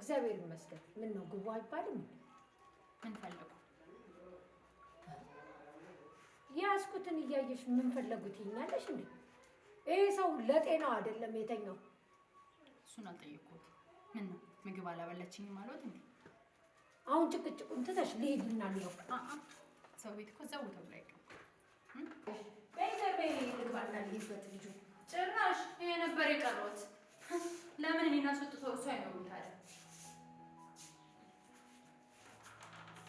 እግዚአብሔር ይመስገን። ምን ነው ግቡ አይባልም? ምን ፈለጉ? ያስኩትን እያየሽ ምን ፈለጉት ይኛለሽ እንዴ? ይሄ ሰው ለጤናው አይደለም የተኛው። እሱን አልጠየቅኩት። ምን ነው ምግብ አላበላችኝም ማለት እንዴ? አሁን ጭቅጭቁን ትተሽ ልሂድና ነው። ሰው ቤት እኮ እዛው ተብሎ አይቀርም። በይዘር ልግባና ልሂድበት ልጁ ጭራሽ ይሄ ነበር የቀረሁት። ለምን እኔን አስወጥተው እሱ አይኖሩም ታዲያ?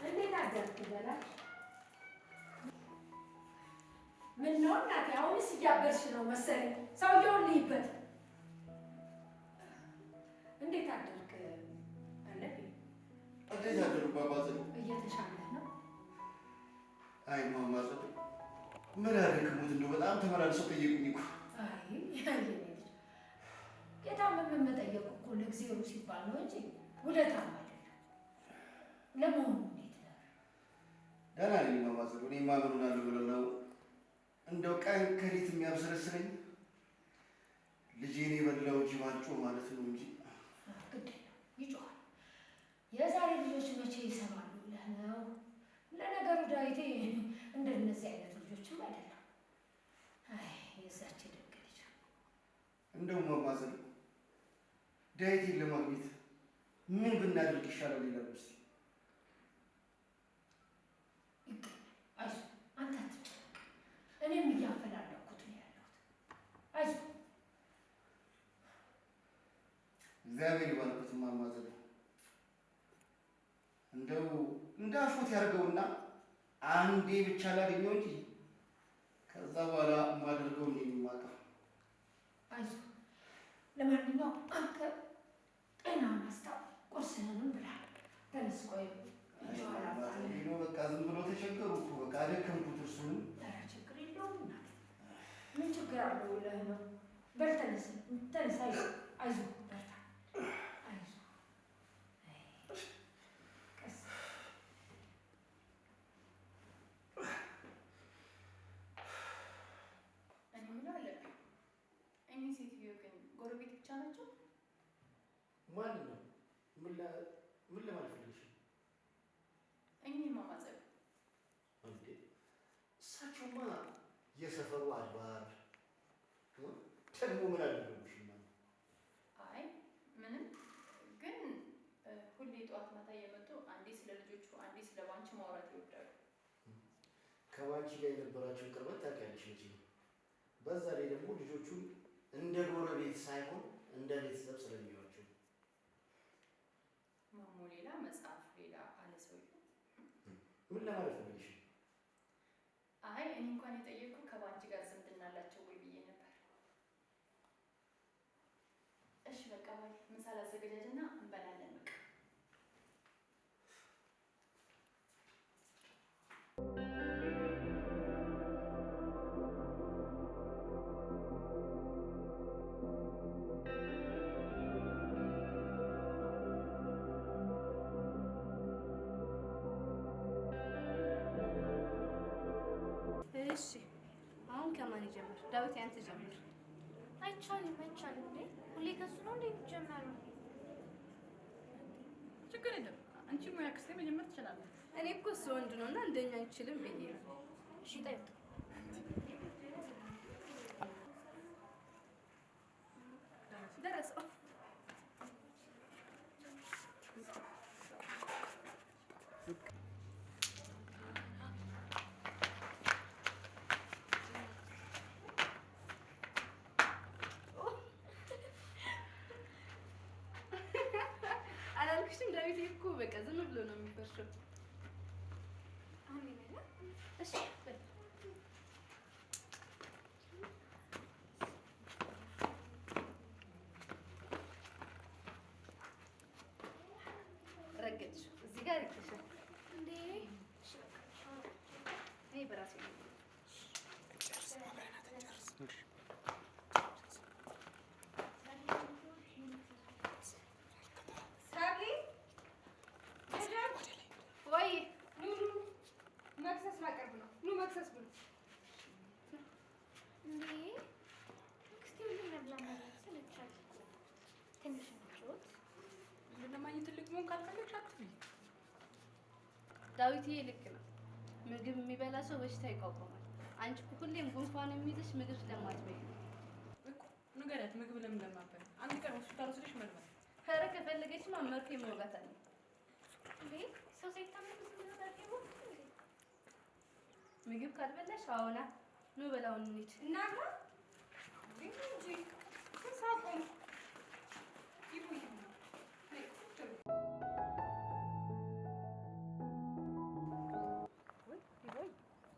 እንዴት አደርክ በላሽ? ምን ነው እናቴ አሁንስ እያበርሽ ነው መሰለኝ። ሰውየውን ልሂድበት። እንዴት አደርክ አለብኝ? እንዴት አደርኩ ባባዘ? እየተሻለ ነው? አይ ማማዘ ምን ያደርክሙት እንደው በጣም ተመላልሰው ጠየቁኝ እኮ። አይ የታመመ መጠየቅ እኮ ለእግዚአብሔር ሲባል ነው እንጂ ውለታም አይደለም። ለመሆኑ እንዴት ነው? ደህና ነኝ ማማዘ። እኔማ ምን ሆናለሁ ብለው ነው እንደው ቀን ከሌት የሚያብሰለስለኝ ልጄን የበላው ጅብ አልጮህ ማለት ነው እንጂ ግድ ይጮሃል። የዛሬ ልጆች መቼ ይሰማሉ ብለህ ነው? ለነገሩ ዳዊቴ እንደነዚህ አይነት ልጆችም አይደለም። አይ የዛች ደግ ልጅ እንደው ማማዘ ዳዊቴን ለማግኘት ምን ብናደርግ ይሻላል ይላል። እስኪ አይዞህ አንተ አትጨነቅ። እኔም እያፈላለኩት ነው ያለሁት። አይዞህ እግዚአብሔር ይባርኩት ማማዘ። እንደው እንዳፎት ያድርገውና አንዴ ብቻ ላገኘው እንጂ ከዛ በኋላ የማደርገው ነው የሚማጣው። አይዞህ ለማንኛውም አንተ ጤናህን አስታውቅ። ቁርስህንም ብላ። ተነስ ቆይ ሄዶ በቃ ዝም ብሎ ተቸገሩ እኮ በቃ አደከምኩት። እርሱንም ኧረ ችግር የለውም እናቴ። ምን ችግር አለው ብለህ ነው? በል ተነስ ተነስ። አይዞህ በርታ። አይዞህ ቀስ እኔ ምን አለብኝ? እኚህ ሴትዮ ግን ጎረቤት ብቻ ናቸው? ማን ነው? ምን ለማለት ፈልገሽ? እኚህ ማማዘብ እንዴ? እሳቸውማ የሰፈሩ አድባር ደግሞ ምን አደረጉሽ? አይ ምንም፣ ግን ሁሌ ጠዋት ማታ እየመጡ አንዴ ስለ ልጆቹ አንዴ ስለ ባንቺ ማውራት ይወዳሉ። ከባንቺ ጋር የነበራቸውን ቅርበት ታውቂያለሽ እንጂ በዛ ላይ ደግሞ ልጆቹን እንደ ጎረቤት ሳይሆን እንደ ቤተሰብ ስለሚሏቸው ማሞ ሌላ መጽሐፍ ሌላ አለ ሰውዬው። ምን ለማለት ፈልገሽ? አይ እኔ እንኳን የጠየቅኩ ከባንቺ ጋር ዝምድና አላቸው ወይ ብዬ ነበር። እሺ በቃ ባይ ምሳ ላዘገጃጅና እንበላለን። በቃ እሺ አሁን ከማን ይጀምር? ዳዊት ያንተ ጀምር። አይቻልም እንዴ? ሁሌ ከሱ ነው እንዴ የሚጀመረው? ችግር የለም። አንቺ ሙያ ክስቴ መጀመር ትችላለህ። እኔ እኮ እሱ ወንድ ነውና እንደኛ አይችልም ብዬ ነው። እሺ ጠይቅ። ደረሰው አላልኩሽም? ዳዊት እኮ በቃ ዝም ብሎ ነው የሚፈርሸው። አሁን ይመጣ። እሺ ረገጥሽ እዚህ ጋር ይከሻል እንዴ? እኔ በራሴ ነው። ወይ ኑ መክሰስ ላቀርብ ነው። ኑ መክሰስ ብሉ። እንዴ እስቲ ሁሉ ነብላ ማለት ስለቻለ ትንሽ ነው። ለማግኘት ስሙን ካልፈለግሽ አትበይ። ዳዊትዬ ልክ ነው። ምግብ የሚበላ ሰው በሽታ ይቋቋማል። አንቺ እኮ ሁሌም ጉንፋን የሚይዝሽ ምግብ ስለማትበይ ነው እኮ። ንገሪያት ምግብ ለምን እንደማትበላ። አንድ ቀን ሆስፒታል ወስደሽ መርመር። ኧረ ከፈለገችማ መርፌ መውጋት አለ እንዴ ሰው ሳይታመም መርፌ ወጋት እንዴ? ምግብ ካልበላሽ አሁና ኑ በላውን እንሂድ። እናግባ እንጂ ተሳቆም ይሁን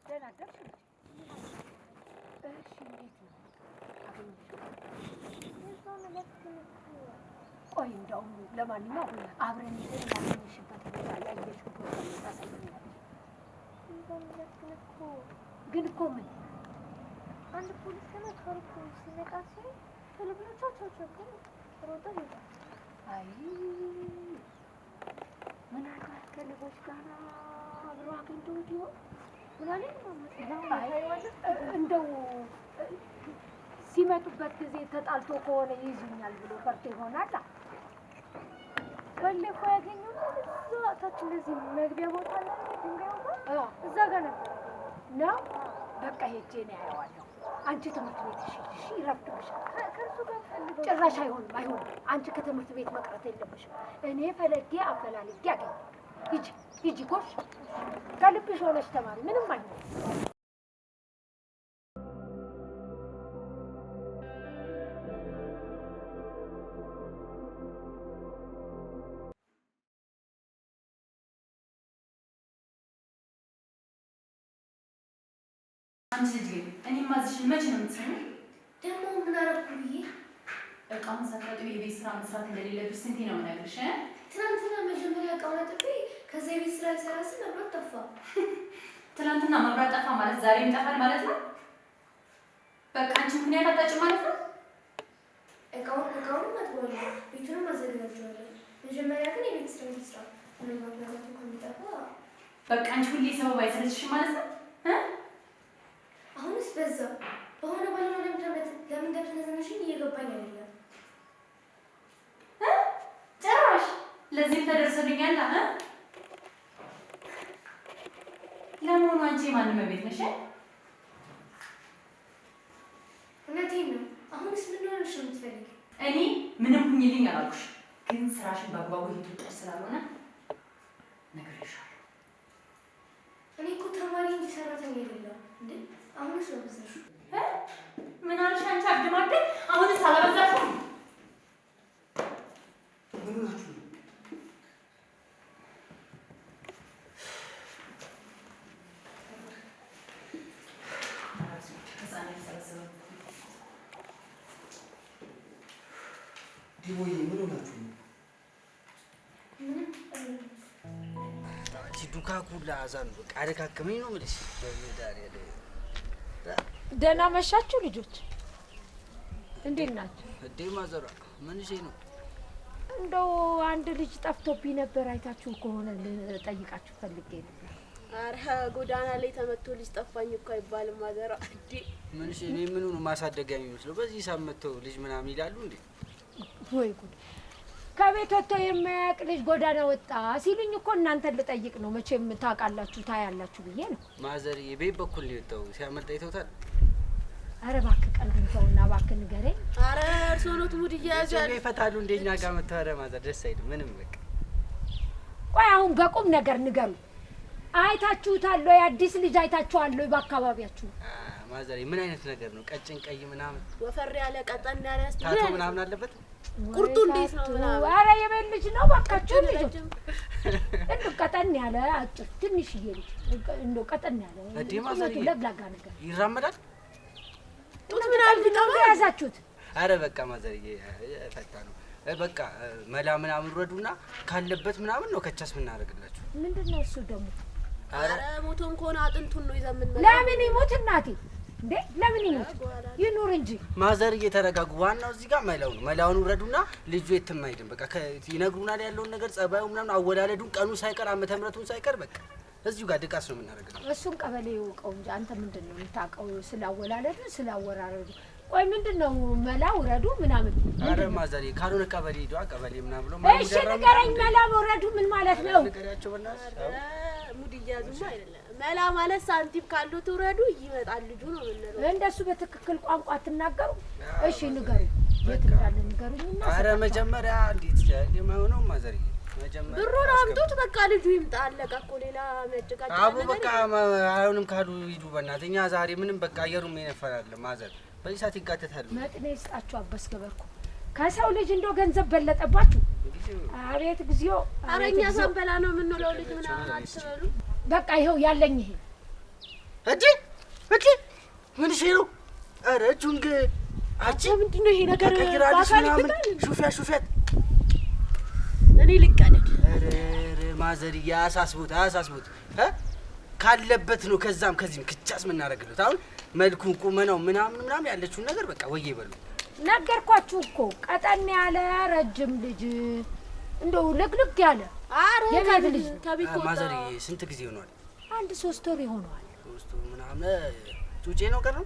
ደህና አደርሽ? እሺ እንዴት ነው? ቆይ እንደውም ለማንኛውም አብረን ሄደን ያገኘሽበት ቦታ ያየሽው ቦታ ታሳይኛለሽ። ግን እኮ ምን አንድ ፖሊስ ከመካሪ ፖሊስ ሲመጣ ሲል ተለብሎቻቸው ግን ሮጦ ሄደ። አይ ምናልባት ከሌቦች ጋር አብሮ አግኝተውት ይሆን? እንደው ሲመጡበት ጊዜ ተጣልቶ ከሆነ ይይዙኛል ብሎ ፈርቶ ይሆናል። ባለፈው ያገኘው እዛ ታች እንደዚህ መግቢያ ቦታ ላይ ድንጋይ ጋር እዛ ጋር ነበር ነው። በቃ ሄጄ ነው ያየዋለሁ። አንቺ ትምህርት ቤት እሺ ይረፍድብሻል። ከእርሱ ጋር ፈልገው ጭራሽ አይሆንም። አንቺ ከትምህርት ቤት መቅረት የለብሽም። እኔ ፈለጌ አፈላልጌ አገኘ። ሂጂ ጎሽ፣ ከልብሽ ሆነሽ ተማሪ። ምንም አይሆንም። አንቺ ልጅ እኔ ማዝሽን መቼ ነው የምትሰሚው? ደግሞ ምን አደረኩ ብዬ እቃውን ሳታጥቢ የቤት ስራ መስራት እንደሌለብሽ ስንቴ ነው የምነግርሽ? ትናንትና መጀመሪያ እቃውን አጥቤ ከዛ የቤት ስራ ልሰራ ስል መብራት ጠፋ። ትናንትና መብራት ጠፋ ማለት ዛሬም ይጠፋል ማለት ነው? በቃ አንቺ ምክንያት አታጭ ማለት ነው? እቃውን አጥበዋለሁ፣ ቤቱንም አዘጋጃለሁ። መጀመሪያ ግን የቤት ስራ ልስራ። ምንም መብራት ከሚጠፋ በቃ አንቺ ሁሌ ሰበብ አይሰለችሽም ማለት ነው? አሁንስ በዛ በሆነ ባለሆነ ለምን እንደተነዘነሽኝ እየገባኝ አይደለም። ጭራሽ ለዚህም ተደርሰልኛል። ለመሆኑ አንቺ የማንም ቤት ነሽ? እውነቴን ነው። አሁንስ ምን ሆነሽ ነው የምትፈልጊው? እኔ ምንም ሁኝልኝ አላልኩሽ፣ ግን ስራሽን በአግባቡ እየተወጣሽ ስላልሆነ ነግሬሻለሁ። እኔ እኮ ተማሪ እንጂ ሰራተኛ አይደለሁም እንዴ። አሁንስ ነው በዛሽ? ምን አልሽ አንቺ አግማደ? አሁንስ አላበዛሽም? ምን ናችሁ? ዲቦዬ ምን ሆናችሁ ነው? ዱካኩ ለአዛን በቃ አደካከመኝ ነው የምልሽ። ደህና መሻችሁ ልጆች፣ እንዴት ናችሁ? እንዴ ማዘሯ ምንሽ ነው? እንደው አንድ ልጅ ጠፍቶብኝ ነበር። አይታችሁ ከሆነ ልጠይቃችሁ ፈልጌ ነበር። አረ ጎዳና ላይ ተመቶ ልጅ ጠፋኝ እኮ አይባልም ማዘሯ። እንዴ ምንሽ እኔ ምኑ ነው ማሳደጊያ የሚመስለው? በዚህ ሳመተው ልጅ ምናምን ይላሉ እንዴ? ወይ ጉድ! ከቤት ወጥቶ የማያውቅ ልጅ ጎዳና ወጣ ሲሉኝ እኮ እናንተን ልጠይቅ ነው። መቼም ታውቃላችሁ ታያላችሁ ብዬ ነው። ማዘር የቤት በኩል ነው የወጣው። ሲያመልጥ አይተውታል? አረ እባክህ ቀልዱን ተውና እባክህ ንገረኝ። አረ እርስዎ ነው ሙድ እየያዙ ያሉ ይፈታሉ እንደኛ ጋር መተዋረ ማዘር ደስ አይልም ምንም። በቃ ቆይ አሁን በቁም ነገር ንገሩ። አይታችሁታል ወይ? አዲስ ልጅ አይታችኋል ወይ በአካባቢያችሁ? ማዘር ምን አይነት ነገር ነው? ቀጭን ቀይ ምናምን ወፈር ያለ ቀጠን ያለ ታቶ ምናምን አለበት? ቁርጡ እንዴት ነው ምናምን? አረ የቤት ልጅ ነው ባካችሁ ልጅ። እንደው ቀጠን ያለ አጭር ትንሽዬ ልጅ እንደው ቀጠን ያለ እዴ ማዘር ለግላጋ ነገር ይራመዳል። ጡት ምናምን ቢቀማ ያዛችሁት? አረ በቃ ማዘር ፈታ ነው። በቃ መላ ምናምን ረዱና ካለበት ምናምን ነው ከቻስ ምን እናደርግላችሁ? ምንድነው እሱ ደግሞ? አረ ሞቶም ከሆነ አጥንቱን ነው ይዘምን መላ። ለምን ይሞት እናቴ? እንዴ ለምን ይሞት? ይኑር እንጂ ማዘር እየተረጋጉ። ዋናው እዚህ ጋር መላው ነው። መላውን ረዱና ልጁ የትም አይደለም። በቃ ይነግሩናል ያለውን ነገር ጸባዩ ምናምን አወላለዱን ቀኑ ሳይቀር ዓመተ ምሕረቱን ሳይቀር በቃ እዚሁ ጋር ድቃስ ነው የምናደርገው። እሱን ቀበሌ ይውቀው እንጂ አንተ ምንድነው የምታውቀው? ስላወላለዱ ስላወራረዱ ቆይ ምንድነው መላ ውረዱ ምናምን? አረ ማዘሪ ካልሆነ ቀበሌ ሄዷ ቀበሌ ምናምን ብሎ እሺ ንገረኝ፣ መላ ውረዱ ምን ማለት ነው? ንገሪያቸው በእናትሽ። ሙድ እያዙማ አይደለም መላ ማለት ሳንቲም ካሉት ውረዱ ይመጣል ልጁ ነው የምንለው። እንደሱ በትክክል ቋንቋ አትናገሩ? እሺ ንገሩኝ፣ የት እንዳለ ንገሩኝና። አረ መጀመሪያ እንዴት የማይሆነው ማዘሪ መጀመሪያ ብሩን አምጡት በቃ ልጁ ይምጣ አለቀ እኮ ሌላ መጨቃጨቅ አቡ በቃ አይሆንም ካሉ ሂዱ በእናትህ። እኛ ዛሬ ምንም በቃ አየሩም ይነፈራል ማዘር በዚህ ሰዓት ይጋተታሉ። መጥኔ ይስጣችሁ አበስገበርኩ ከሰው ልጅ እንደው ገንዘብ በለጠባችሁ። አቤት ግዚኦ! ኧረ እኛ ሳንበላ ነው የምንውለው ልጅ ምናምን አትበሉ። በቃ ይኸው ያለኝ ይሄ እጂ ምን ነው? ኧረ ጁንግ አቺ ምንድነው ይሄ ነገር? ቀይራልሽ ምናምን ሹፊያት እኔ ልቀደድ። ኧረ ማዘር ያሳስቡት ካለበት ነው ከዛም ከዚህም ክቻስ ምን እናደርግለት አሁን መልኩን ቁመናው ምናምን ያለችውን ነገር በቃ ወዬ ይበሉ። ነገርኳችሁ እኮ ቀጠን ያለ ረጅም ልጅ እንደው ልግልግ ያለ የቤት ልጅ ከቢኮ ማዘር ስንት ጊዜ ሆኗል? 1-3 ወር ይሆናል። 3 ወር ምናምን ጩጬ ነው ቀረው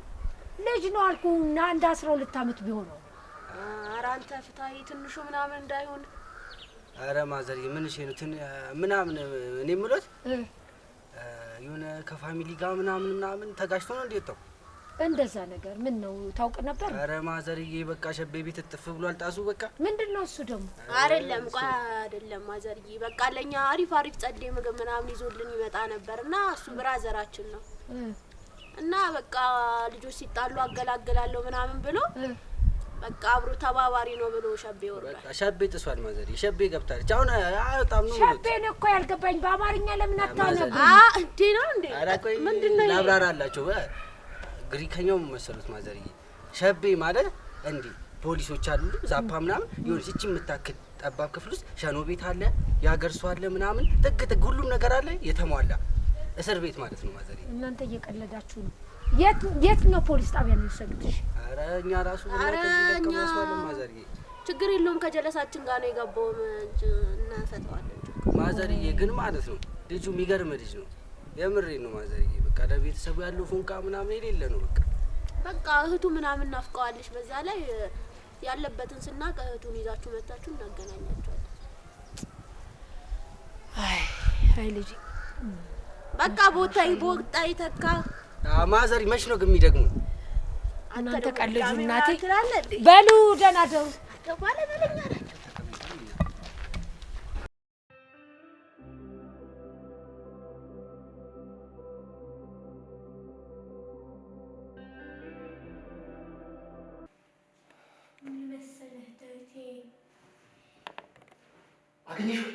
ልጅ ነው አልኩና 12 ዓመት ቢሆነው። ኧረ አንተ ፍታዬ ትንሹ ምናምን እንዳይሆን። ኧረ ማዘር ምን እሺ ነው ምናምን እኔ የምሎት የሆነ ከፋሚሊ ጋር ምናምን ተጋጭቶ ነው እንደወጣው እንደዛ ነገር ምን ነው ታውቅ ነበር? ኧረ ማዘርዬ በቃ ሸቤ ቤት እጥፍ ብሏል ጣሱ በቃ። ምንድነው እሱ ደግሞ? አይደለም ማዘርዬ በቃ ለኛ አሪፍ ጸዴ ምግብ ምናምን ይዞልን ይመጣ ነበርና እሱ ብራዘራችን ነው እና በቃ ልጆች ሲጣሉ አገላግላለሁ ምናምን ብሎ በቃ አብሮ ተባባሪ ነው ብሎ ሸቤ ወርዷል። በቃ ሸቤ ጥሷል ማዘርዬ ሸቤ ገብታለች። አሁን በጣም ነው ሸቤ ነው እኮ ያልገባኝ በአማርኛ ለምን አታነብ? እንዴ ነው እንዴ? ኧረ ቆይ ምንድነው ላብራራላችሁ ግሪከኛው መሰሉት ማዘርዬ ሸቤ ማለት እንዴ ፖሊሶች አሉ ዛፓ ምናምን ይሁንስ እቺ የምታክል ጠባብ ክፍል ውስጥ ሸኖ ቤት አለ ያገርሱ አለ ምናምን ጥግ ሁሉም ነገር አለ የተሟላ እስር ቤት ማለት ነው ማዘርዬ። እናንተ እየቀለዳችሁ ነው። የት ነው ፖሊስ ጣቢያ ነው የወሰዱትሽ? ኧረ እኛ ራሱ ከዚህ ለቀማስዋለን ማዘርዬ። ችግር የለውም ከጀለሳችን ጋር ነው የገባው እናፈታዋለን። ማዘርዬ ግን ማለት ነው ልጁ የሚገርም ልጅ ነው የምሬ ነው ማዘርዬ። በቃ ለቤተሰቡ ያለው ፉንቃ ምናምን የሌለ ነው በቃ እህቱ ምናምን ናፍቀዋለሽ። በዛ ላይ ያለበትን ስናቅ እህቱን ይዛችሁ መጣችሁ እናገናኛችኋለን። አይ ልጅ በቃ ቦታይ ተካ ማዘሪ መች ነው ግን የሚደግሙ? እናንተ ቀልጁ እናቴ በሉ ደህና ደሩ ተባለ በለኛ ናቸው። መሰለህ ዳዊቴ አገኘሽው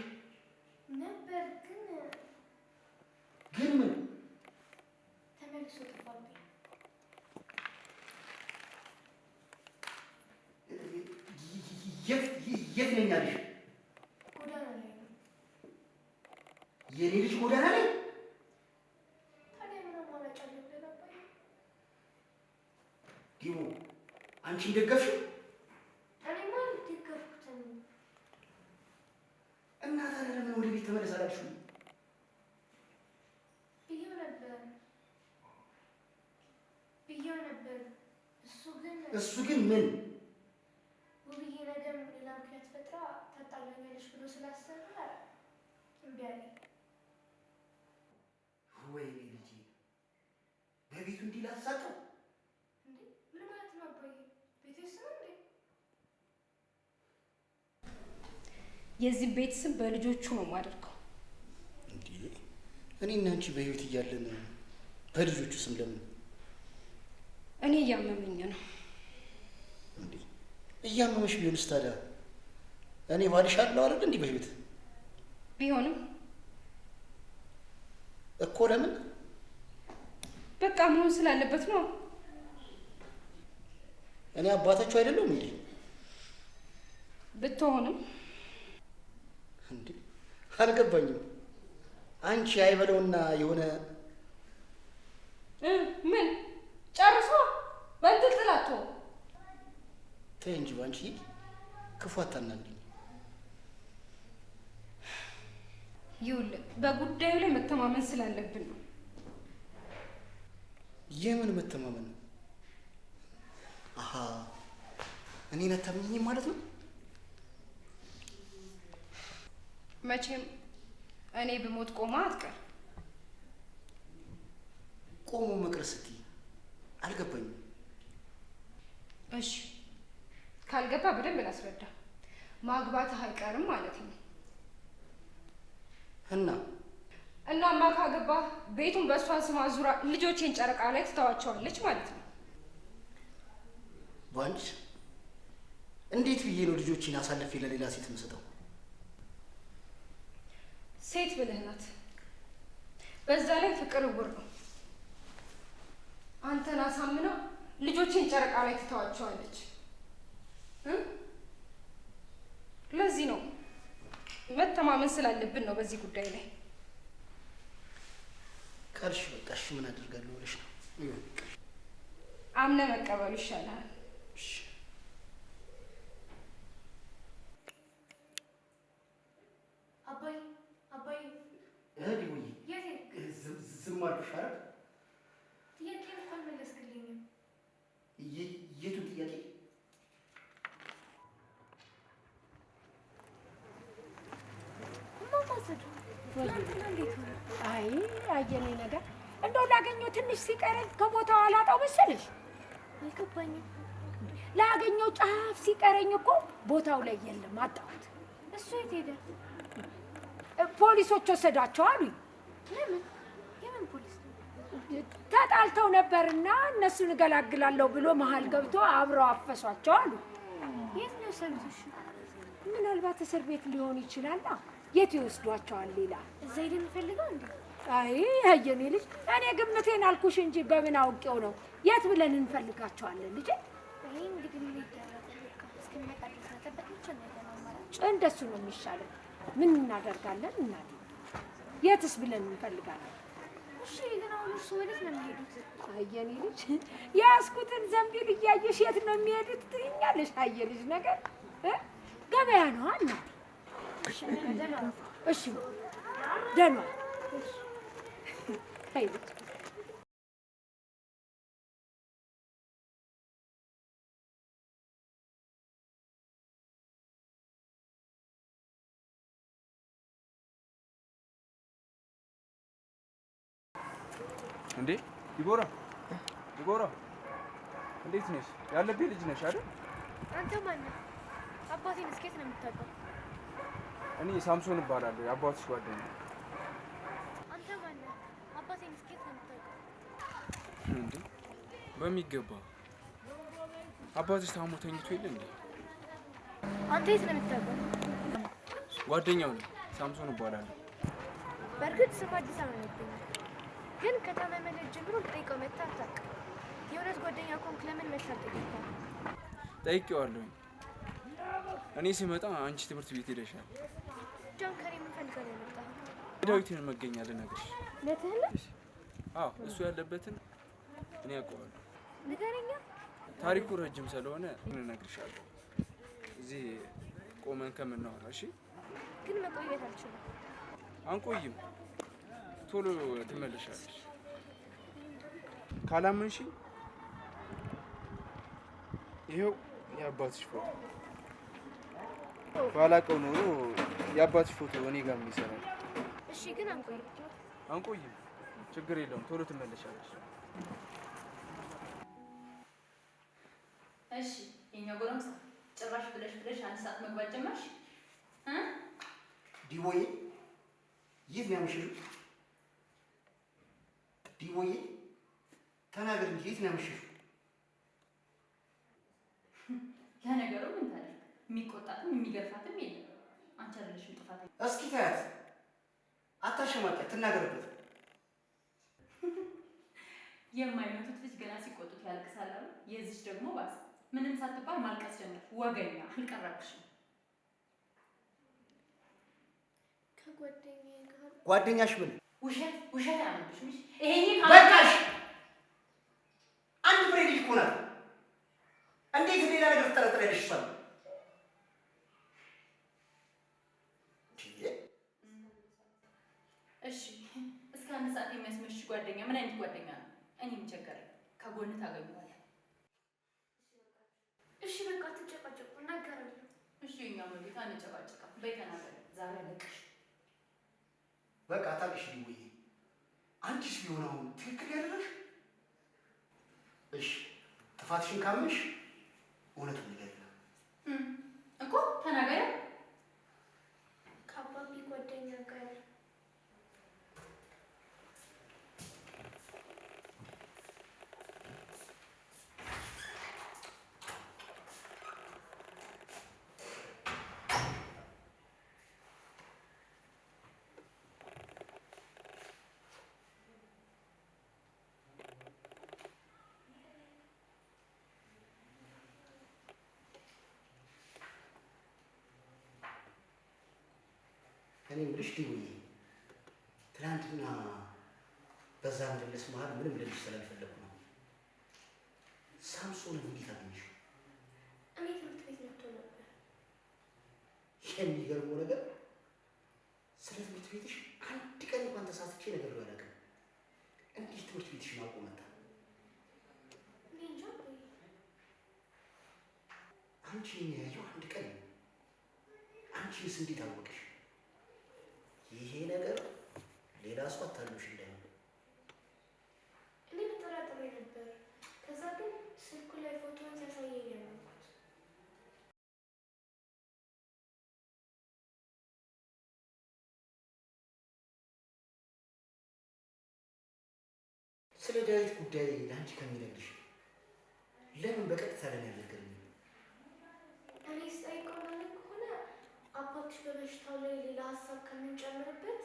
ነበር ግን ምን ተመልሶ ጠፋብኝ። የት ነኝ አለሽ? ጎዳና ላይ ነው። የኔ ልጅ ጎዳና ላይ? ታዲያ ምን አማራጭ አለ ብለህ ነበር? ዲሞ አንቺን ደገፍሽው? እኔማ አልደገፍኩትም። እና ታዲያ ለምን ወደ ቤት ተመለስ አላልሽውም? ብዬው ነበር። እሱ ግን ምን ውብዬ ነገም ሌላ ምክንያት ፈጥራ ታጣላኛለች ብሎ ስላሰበ እምቢ አለኝ። ወይኔ ልጄ በቤቱ እንዲህ ላሳቀው እንዴ ምን ማለት ነው አባዬ? ቤቴስ ነው እንዴ? የዚህ ቤት ስም በልጆቹ ነው የማደርገው። እንዴ እኔና አንቺ በህይወት እያለን በልጆቹ ስም ለምን? እኔ እያመመኝ ነው። እንዴ እያመመሽ ቢሆንስ ታዲያ እኔ ባልሽ አለው አይደል? እንዴ በህይወት ቢሆንም እኮ ለምን? በቃ መሆን ስላለበት ነው። እኔ አባታችሁ አይደለም እንዴ? ብትሆንም እንዴ አልገባኝም። አንቺ አይበለውና የሆነ ምን ጨርሶ በእንጥልጥላቶ ተይ እንጂ ባንቺ ክፉ አታናግሪኝ። ይኸውልህ በጉዳዩ ላይ መተማመን ስላለብን ነው። የምን መተማመን? አሃ እኔን አታምኚኝም ማለት ነው? መቼም እኔ ብሞት ቆማ አትቀር። ቆሞ መቅረት ስትይ አልገባኝም። እሺ ካልገባ በደንብ ላስረዳ። ማግባትህ አይቀርም ማለት ነው። እናማ ካገባህ ቤቱን በእሷ ስም አዙራ ልጆቼን ጨረቃ ላይ ትተዋቸዋለች ማለት ነው። ባንች እንዴት ብዬ ነው ልጆቼን አሳልፌ ለሌላ ሴት የምሰጠው? ሴት ብልህ ናት። በዛ ላይ ፍቅር እውር ነው። አንተን አሳምና ልጆቼን ጨረቃ ላይ ትተዋቸዋለች። ለዚህ ነው መተማመን ስላለብን ነው በዚህ ጉዳይ ላይ። ካልሽ በቃ እሺ ምን አደርጋለሁ ብለሽ ነው? አምነህ መቀበሉ ይሻላል። አባይ እህዲ ወይ ዝም አልኩሽ አይደል? ጥያቄ እኮ አልመለስክልኝም። የቱን ጥያቄ? አይ አየኔ ነገር እንደው ላገኘው ትንሽ ሲቀረኝ ከቦታው አላጣው መሰለሽ? አልገባኝም። ላገኘው ጫፍ ሲቀረኝ እኮ ቦታው ላይ የለም፣ አጣሁት። እሱ የት ሄደ? ፖሊሶች ወሰዷቸው አሉኝ። ለምን? የምን ፖሊስ? ተጣልተው ነበርና እነሱን እገላግላለሁ ብሎ መሀል ገብቶ አብረው አፈሷቸው አሉ። የት ነው የወሰዱት? ምናልባት እስር ቤት ሊሆን ይችላል። የት ይወስዷቸዋል? ሌላ እዛ ሄደን እንፈልገው እንዴ? አይ ያየኔ ልጅ እኔ ግምቴን አልኩሽ እንጂ በምን አውቄው ነው? የት ብለን እንፈልጋቸዋለን ልጄ? ይሄ እንግዲህ ምን ይደረጋል? እስከሚመጣ ድረስ መጠበቅ ብቻ ነው ያለው አማራጭ። እንደሱ ነው የሚሻለው። ምን እናደርጋለን እናቴ? የትስ ብለን እንፈልጋለን? እሺ ግን አሁን እርሱ ወዴት ነው የሚሄዱት? አየኔ ልጅ ያስኩትን ዘንቢል እያየሽ የት ነው የሚሄዱት ትይኛለሽ? አየ ልጅ ነገር ገበያ ነው እናቴ። እሺ ደህና አይ ልጅ እንዴ ዲቦራ እንዴት ነሽ? ያለብኝ ልጅ ነሽ አይደል? አንተ ማን ነህ? አባቴን እስከ የት ነው የምታውቀው? እኔ ሳምሶን እባላለሁ፣ የአባትሽ ጓደኛ። አንተ ማን ነህ? አባቴን እስከ የት ነው የምታውቀው? እንዴ በሚገባ አባትሽ ታሞ ተኝቶ የለ እንዴ? አንተ የት ነው የምታውቀው? ጓደኛው ነኝ፣ ሳምሶን እባላለሁ። በእርግጥ ስም አዲስ አበባ ነው የሚገኘው፣ ግን ከታመመ ልጅ ጀምሮ ልጠይቀው መጥተህ አታውቅም። የእውነት ጓደኛ ኮንክ ለምን መጥተህ አልጠየቅከውም? ጠይቄዋለሁኝ። እኔ ስመጣ አንቺ ትምህርት ቤት ሄደሻል። ጃን ከኔ ምን ፈልገህ ነው የመጣኸው? ዳዊትን መገኛ ልነግርሽ። እውነትህን ነው? አዎ እሱ ያለበትን እኔ አውቀዋለሁ። ንገረኛ። ታሪኩ ረጅም ስለሆነ እነግርሻለሁ። እዚህ ቆመን ከምናወራ እሺ? ግን መቆየት አልችልም። አንቆይም፣ ቶሎ ትመለሻለሽ። ካላመንሽኝ ይኸው የአባትሽ ፎቶ። ባላውቀው ኖሮ የአባትሽ ፎቶ እኔ ጋር ምን ይሰራል? እሺ ግን አንቆይም። አንቆይም፣ ችግር የለውም፣ ቶሎ ትመለሻለሽ። እሺ የኛ ጎረምሳ ጭራሽ ብለሽ አንድ ሰዓት መግባት ጀመርሽ? ዲቦዬ የት ነው ያመሸሽው? ዲቦዬ ተናገር እንጂ የት ነው ያመሸሽው? ለነገሩ ምን ታደርግ፣ የሚቆጣትም የሚገርፋትም የለም። አንቺ አይደለሽም ጥፋተኛ። እስኪ ታያት፣ አታሸማቀቅ፣ ትናገርበት። የማይመቱት ልጅ ገና ሲቆጡት ያለቅሳል አሉ። የዚች ደግሞ ባስ ምንም ሳትባል ማልቀስ ጀመር። ወገኛ አልቀረብሽም። ከጓደኛዬ ጋር ጓደኛሽ ምን ውሸት አያመልጥሽም። ይሄ በቃሽ። አንድ ፍሬ ልጅ እኮ ናት። እንዴት ሌላ ነገር ትጠረጥሪያለሽ? እሷን እሺ እስከ አንድ ሰዓት የሚያስመሽሽ ጓደኛ ምን አይነት ጓደኛ ነው? እኔ ምን ቸገረኝ? ከጎን ታገኘዋለህ። እሺ በቃ አትጨቃጨቁ፣ እናገራለሁ። እሺ እኛ መቤት አንጨቃጨቃ። በይ ተናገሪ። ዛሬ አለቅሽ። በቃ አታውቅሽ ወይ? አንቺስ ቢሆን አሁን ትክክል ያደረግሽ? እሺ ጥፋትሽን ካመንሽ እውነቱን ንገሪኝ እኮ ተናገሪ። ከአባቢ ጓደኛ ጋር እኔ የምልሽ ዲውዬ፣ ትናንትና በዛ ምልልስ መሀል ምንም ልልሽ ስላልፈለኩ ነው። ሳምሶንን እንዴት አገኘሽው? እኔ ትምህርት ቤት መጥቶ ነበር። የሚገርመው ነገር ስለ ትምህርት ቤትሽ አንድ ቀን እንኳን ተሳትቼ ነገር አላውቅም። እንዴት ትምህርት ቤትሽን አውቆ መጣ? እኔ እንጃ። አንቺ የሚያየው አንድ ቀን ነው። አንቺንስ እንዴት አወቅሽ? ይሄ ነገር ሌላ ሰው አታሉሽ እንዳይሆን። እኔ ተጠራጥሬ ነበር። ከዛ ግን ስልኩ ላይ ፎቶውን ሲያሳየኝ ያመንኩት። ስለ ዳዊት ጉዳይ ለአንቺ ከሚነግርሽ ለምን በቀጥታ ለኔ ያልነገረኝ? እኔ ስጠይቀው ማለት ከሆነ አባትሽ በበሽታው ላይ ሌላ ሀሳብ ከምንጨምርበት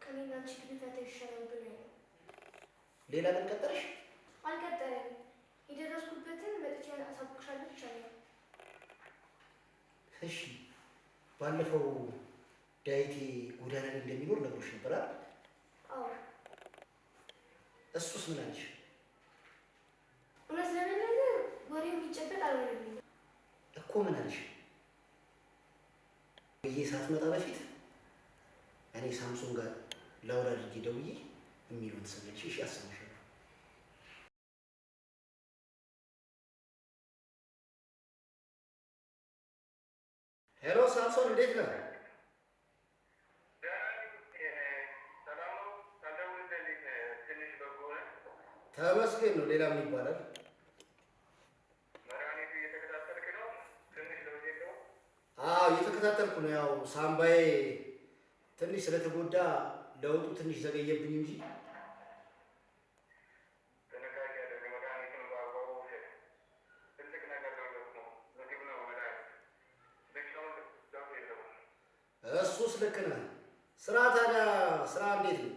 ከኔና አንቺ ግንኙነት ይሻላል ብሎ ነው። ሌላ ቀን ቀጠረሽ? አልቀጠረኝም። የደረስኩበትን መጥቼ አሳውቅሻለሁ ይቻላል። እሺ፣ ባለፈው ዳዊቴ ጎዳና ላይ እንደሚኖር ነግሮሽ ነበር አይደል? አዎ። እሱስ ምን አለሽ? እውነት ለመናገር ወሬው የሚጨበጥ አልሆነልኝም እኮ። ምን አለሽ? ብዬ ሳትመጣ በፊት እኔ ሳምሶን ጋር ላውራ አድርጌ ደውዬ የሚሉን ትሰሚያለሽ? እሺ አሰማሻለሁ። ሄሎ ሳምሶን፣ እንዴት ነህ? ተመስገን ነው። ሌላ ምን ይባላል? አዎ እየተከታተልኩ ነው። ያው ሳምባዬ ትንሽ ስለተጎዳ ለውጡ ትንሽ ዘገየብኝ እንጂ እሱስ ልክ ነህ። ስራ ታዲያ ስራ እንዴት ነው?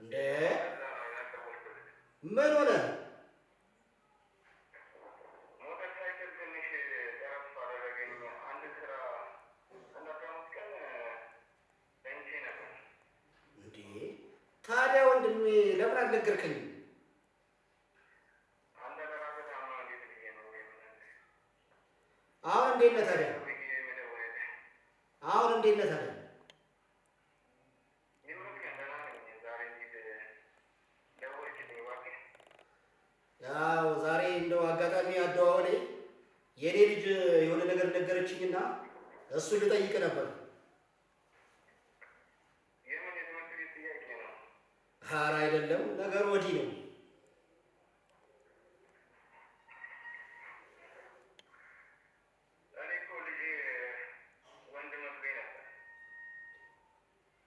እንዴ ምን ሆነ? ታዲያ ወንድሜ ለምን አልነገርከኝም? አሁን እንዴት ነህ ታዲያ? አሁን እንዴት ነህ ታዲያ? ያው ዛሬ እንደው አጋጣሚ አደዋወሌ የኔ ልጅ የሆነ ነገር ነገረችኝና እሱን ልጠይቅ ነበር። ኧረ አይደለም፣ ነገሩ ወዲህ ነው።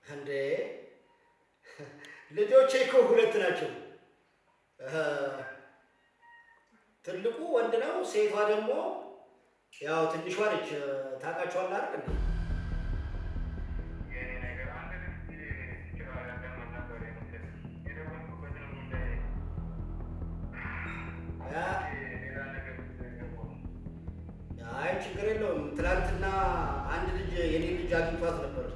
እንዴ ልጆቼ እኮ ሁለት ናቸው። ትልቁ ወንድ ነው፣ ሴቷ ደግሞ ያው ትንሿ ነች። ታውቃቸዋለህ አይደል? አይ ችግር የለውም። ትናንትና አንድ ልጅ የኔ ልጅ አግኝቷት ነበር።